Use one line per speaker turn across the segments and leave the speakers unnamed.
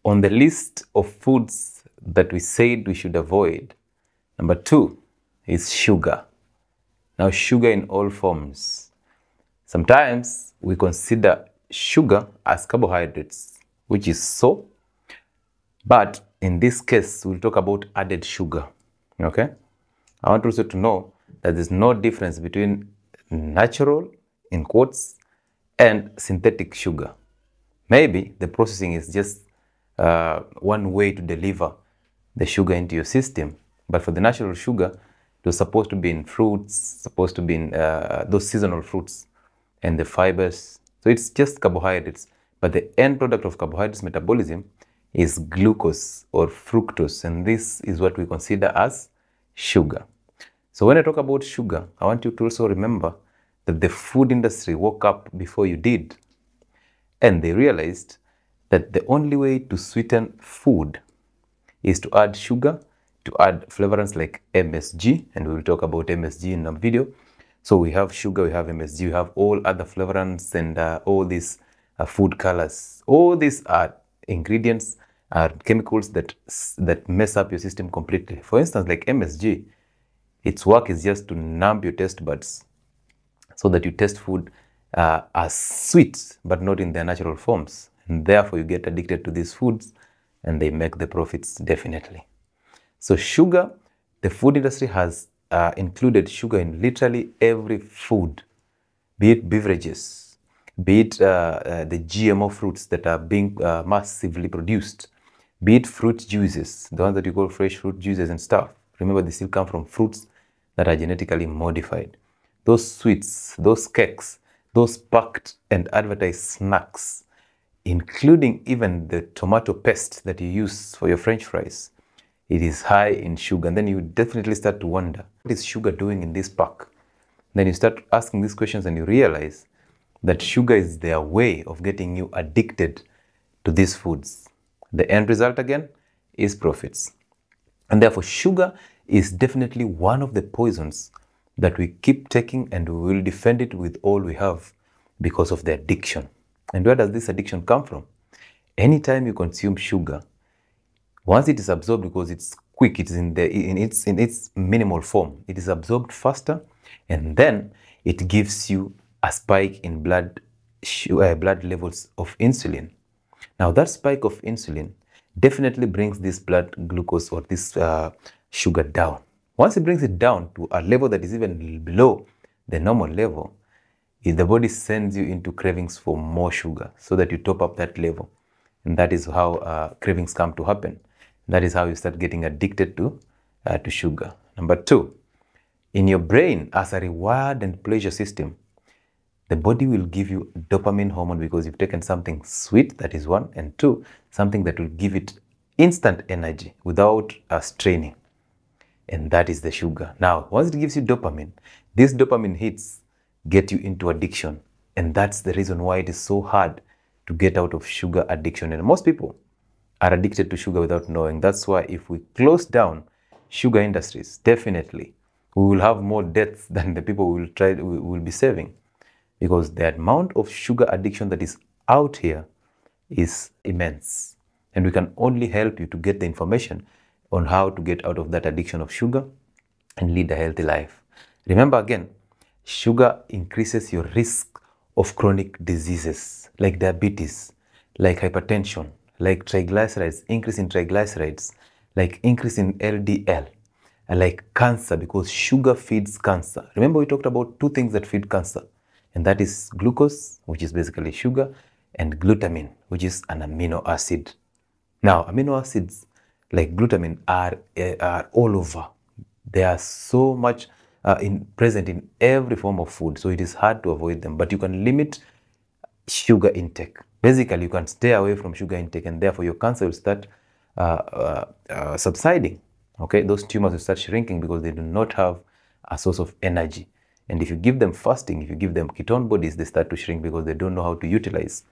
On the list of foods that we said we should avoid, number 2 is sugar. Now, sugar in all forms. Sometimes we consider sugar as carbohydrates, which is so, but in this case, we'll talk about added sugar, okay? I want also to know that there's no difference between natural, in quotes, and synthetic sugar. Maybe the processing is just one way to deliver the sugar into your system. But for the natural sugar, it was supposed to be in fruits, supposed to be in those seasonal fruits and the fibers. So it's just carbohydrates. But the end product of carbohydrates metabolism is glucose or fructose. And this is what we consider as sugar. So when I talk about sugar, I want you to also remember that the food industry woke up before you did. And they realized that the only way to sweeten food is to add sugar, to add flavorants like MSG, and we will talk about MSG in a video. So we have sugar, we have MSG, we have all other flavorants and all these food colors. All these are ingredients, are chemicals that mess up your system completely. For instance, like MSG, its work is just to numb your taste buds so that you taste food as sweet, but not in their natural forms. And therefore, you get addicted to these foods and they make the profits definitely. So sugar, the food industry has included sugar in literally every food, be it beverages, be it the GMO fruits that are being massively produced, be it fruit juices, the ones that you call fresh fruit juices and stuff. Remember, they still come from fruits that are genetically modified. Those sweets, those cakes, those packed and advertised snacks, including even the tomato paste that you use for your French fries, it is high in sugar. And then you definitely start to wonder, what is sugar doing in this pack? Then you start asking these questions and you realize that sugar is their way of getting you addicted to these foods. The end result again is profits. And therefore, sugar is definitely one of the poisons that we keep taking, and we will defend it with all we have because of the addiction. And where does this addiction come from? Anytime you consume sugar, once it is absorbed, because it's quick, it's in its minimal form, it is absorbed faster, and then it gives you a spike in blood levels of insulin. Now that spike of insulin definitely brings this blood glucose or this sugar down. Once it brings it down to a level that is even below the normal level, the body sends you into cravings for more sugar so that you top up that level. And that is how cravings come to happen. That is how you start getting addicted to sugar. Number 2, in your brain, as a reward and pleasure system, the body will give you dopamine hormone because you've taken something sweet, that is 1, and 2, something that will give it instant energy without straining. And that is the sugar. Now, once it gives you dopamine, these dopamine hits get you into addiction. And that's the reason why it is so hard to get out of sugar addiction. And most people are addicted to sugar without knowing. That's why if we close down sugar industries, definitely we will have more deaths than the people we will be saving. Because the amount of sugar addiction that is out here is immense. And we can only help you to get the information on how to get out of that addiction of sugar and lead a healthy life. Remember again, sugar increases your risk of chronic diseases like diabetes, like hypertension, like triglycerides, increase in triglycerides, like increase in LDL, and like cancer, because sugar feeds cancer. Remember, we talked about 2 things that feed cancer, and that is glucose, which is basically sugar, and glutamine, which is an amino acid. Now, amino acids like glutamine are all over. They are so much present in every form of food, so it is hard to avoid them. But you can limit sugar intake. Basically, you can stay away from sugar intake, and therefore your cancer will start subsiding. Okay, those tumors will start shrinking because they do not have a source of energy. And if you give them fasting, if you give them ketone bodies, they start to shrink because they don't know how to utilize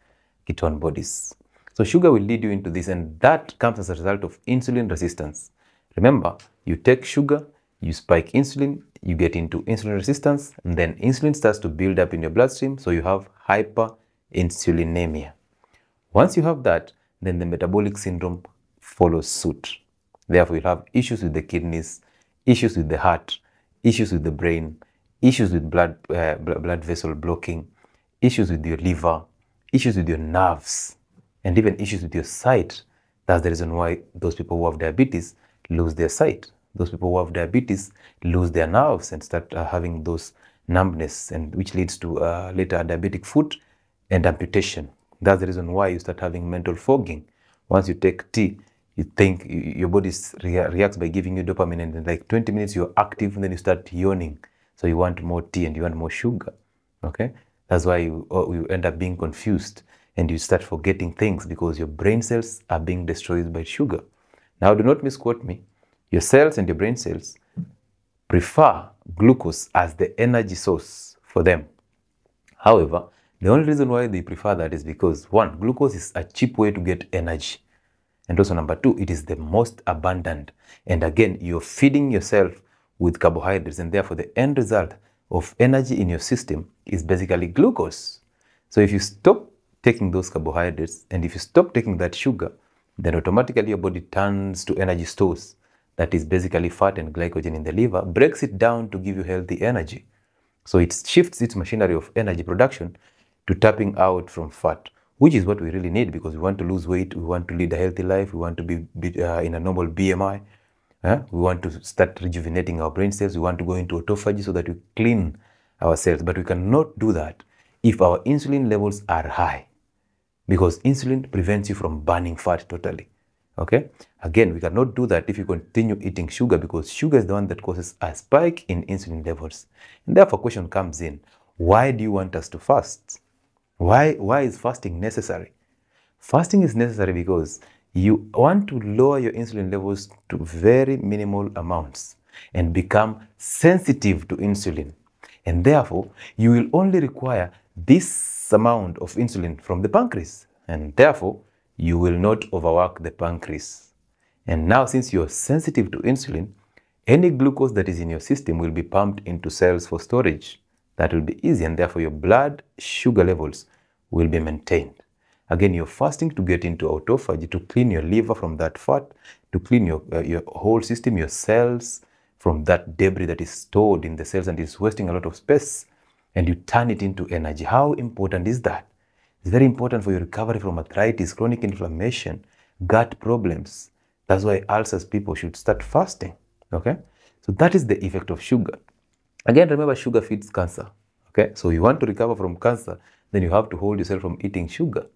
ketone bodies. So sugar will lead you into this, and that comes as a result of insulin resistance. Remember, you take sugar, you spike insulin, you get into insulin resistance, and then insulin starts to build up in your bloodstream, so you have hyperinsulinemia. Once you have that, then the metabolic syndrome follows suit. Therefore, you'll have issues with the kidneys, issues with the heart, issues with the brain, issues with blood vessel blocking, issues with your liver, issues with your nerves, and even issues with your sight. That's the reason why those people who have diabetes lose their sight. Those people who have diabetes lose their nerves and start having those numbness, and which leads to later diabetic foot and amputation. That's the reason why you start having mental fogging. Once you take tea, you think your body reacts by giving you dopamine, and in like 20 minutes you're active, and then you start yawning. So you want more tea and you want more sugar. Okay? That's why you end up being confused and you start forgetting things because your brain cells are being destroyed by sugar. Now, do not misquote me. Your cells and your brain cells prefer glucose as the energy source for them. However, the only reason why they prefer that is because, one, glucose is a cheap way to get energy. And also, number two, it is the most abundant. And again, you're feeding yourself with carbohydrates, and therefore the end result of energy in your system is basically glucose. So if you stop taking those carbohydrates and if you stop taking that sugar, then automatically your body turns to energy stores, that is basically fat and glycogen in the liver, breaks it down to give you healthy energy. So it shifts its machinery of energy production to tapping out from fat, which is what we really need because we want to lose weight, we want to lead a healthy life, we want to be in a normal BMI. We want to start rejuvenating our brain cells. We want to go into autophagy so that we clean our cells. But we cannot do that if our insulin levels are high, because insulin prevents you from burning fat totally. Okay? Again, we cannot do that if you continue eating sugar, because sugar is the one that causes a spike in insulin levels. And therefore, question comes in, why do you want us to fast? Why is fasting necessary? Fasting is necessary because you want to lower your insulin levels to very minimal amounts and become sensitive to insulin. And therefore, you will only require this amount of insulin from the pancreas. And therefore, you will not overwork the pancreas. And now, since you're sensitive to insulin, any glucose that is in your system will be pumped into cells for storage. That will be easy, and therefore your blood sugar levels will be maintained. Again, you're fasting to get into autophagy, to clean your liver from that fat, to clean your whole system, your cells, from that debris that is stored in the cells and is wasting a lot of space, and you turn it into energy. How important is that? It's very important for your recovery from arthritis, chronic inflammation, gut problems. That's why ulcers people should start fasting. Okay? So that is the effect of sugar. Again, remember, sugar feeds cancer. Okay? So you want to recover from cancer, then you have to hold yourself from eating sugar.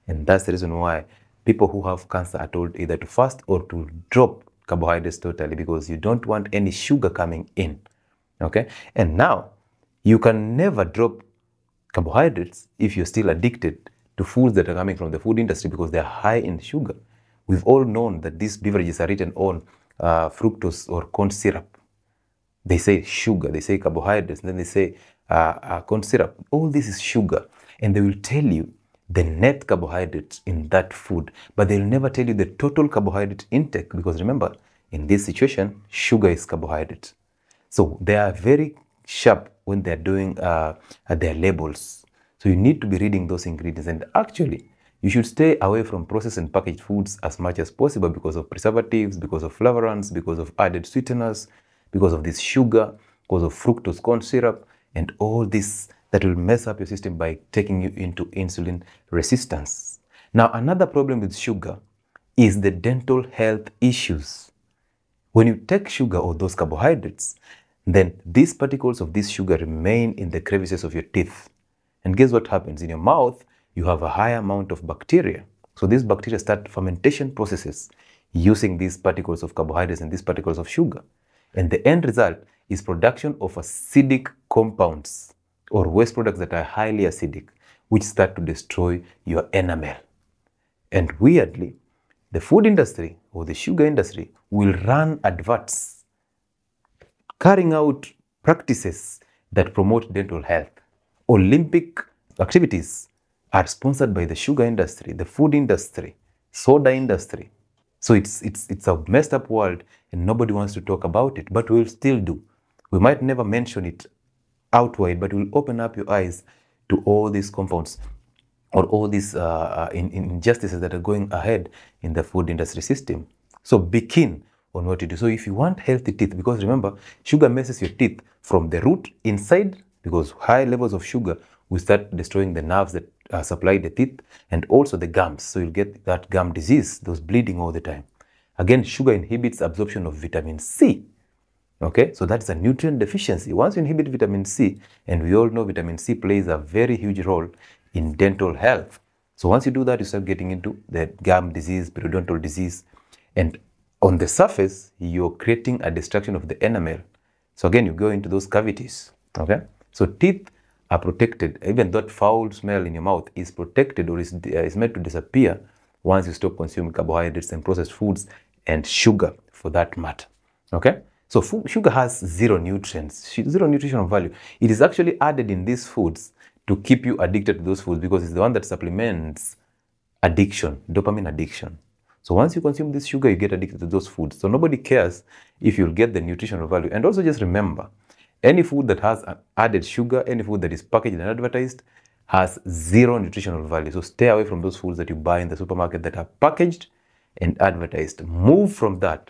And that's the reason why people who have cancer are told either to fast or to drop carbohydrates totally, because you don't want any sugar coming in. Okay? And now, you can never drop carbohydrates if you're still addicted to foods that are coming from the food industry because they're high in sugar. We've all known that these beverages are written on fructose or corn syrup. They say sugar, they say carbohydrates, and then they say corn syrup. All this is sugar. And they will tell you the net carbohydrates in that food, but they'll never tell you the total carbohydrate intake, because remember, in this situation, sugar is carbohydrate. So they are very sharp when they're doing their labels. So you need to be reading those ingredients. And actually, you should stay away from processed and packaged foods as much as possible because of preservatives, because of flavorants, because of added sweeteners, because of this sugar, because of fructose corn syrup, and all this that will mess up your system by taking you into insulin resistance. Now, another problem with sugar is the dental health issues. When you take sugar or those carbohydrates, then these particles of this sugar remain in the crevices of your teeth. And guess what happens? In your mouth, you have a high amount of bacteria. So these bacteria start fermentation processes using these particles of carbohydrates and these particles of sugar. And the end result is production of acidic compounds or waste products that are highly acidic, which start to destroy your enamel. And weirdly, the food industry or the sugar industry will run adverts carrying out practices that promote dental health. Olympic activities are sponsored by the sugar industry, the food industry, soda industry. So it's a messed up world and nobody wants to talk about it, but we'll still do. We might never mention it outward, but we'll open up your eyes to all these compounds or all these injustices that are going ahead in the food industry system. So be keen on what you do. So if you want healthy teeth, because remember, sugar messes your teeth from the root inside, because high levels of sugar will start destroying the nerves that supply the teeth and also the gums. So you'll get that gum disease, those bleeding all the time. Again, sugar inhibits absorption of vitamin C. Okay, so that's a nutrient deficiency. Once you inhibit vitamin C, and we all know vitamin C plays a very huge role in dental health. So once you do that, you start getting into the gum disease, periodontal disease, and on the surface, you're creating a destruction of the enamel. So again, you go into those cavities. Okay, so teeth are protected. Even that foul smell in your mouth is protected, or is meant to disappear once you stop consuming carbohydrates and processed foods and sugar for that matter. Okay, so sugar has zero nutrients, zero nutritional value. It is actually added in these foods to keep you addicted to those foods, because it's the one that supplements addiction, dopamine addiction. So once you consume this sugar, you get addicted to those foods. So nobody cares if you'll get the nutritional value. And also just remember, any food that has added sugar, any food that is packaged and advertised, has zero nutritional value. So stay away from those foods that you buy in the supermarket that are packaged and advertised. Move from that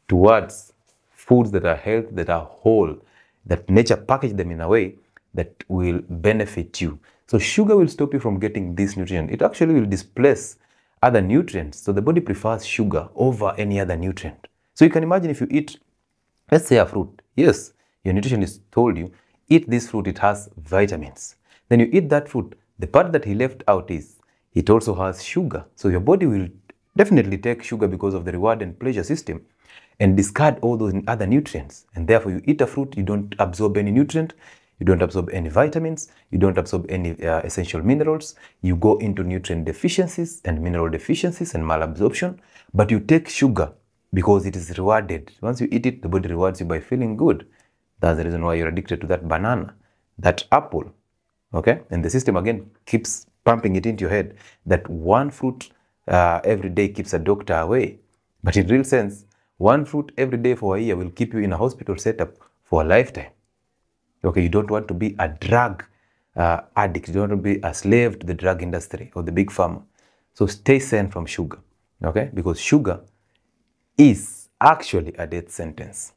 towards foods that are healthy, that are whole, that nature packaged them in a way that will benefit you. So sugar will stop you from getting this nutrient. It actually will displace other nutrients. So the body prefers sugar over any other nutrient. So you can imagine if you eat, let's say, a fruit. Yes, your nutritionist told you, eat this fruit, it has vitamins. Then you eat that fruit. The part that he left out is, it also has sugar. So your body will definitely take sugar because of the reward and pleasure system and discard all those other nutrients. And therefore you eat a fruit, you don't absorb any nutrient, you don't absorb any vitamins, you don't absorb any essential minerals, you go into nutrient deficiencies and mineral deficiencies and malabsorption, but you take sugar because it is rewarded. Once you eat it, the body rewards you by feeling good. That's the reason why you're addicted to that banana, that apple, okay? And the system again keeps pumping it into your head that one fruit every day keeps a doctor away. But in real sense, one fruit every day for a year will keep you in a hospital setup for a lifetime. Okay, you don't want to be a drug addict. You don't want to be a slave to the drug industry or the big pharma. So stay sane from sugar, okay? Because sugar is actually a death sentence.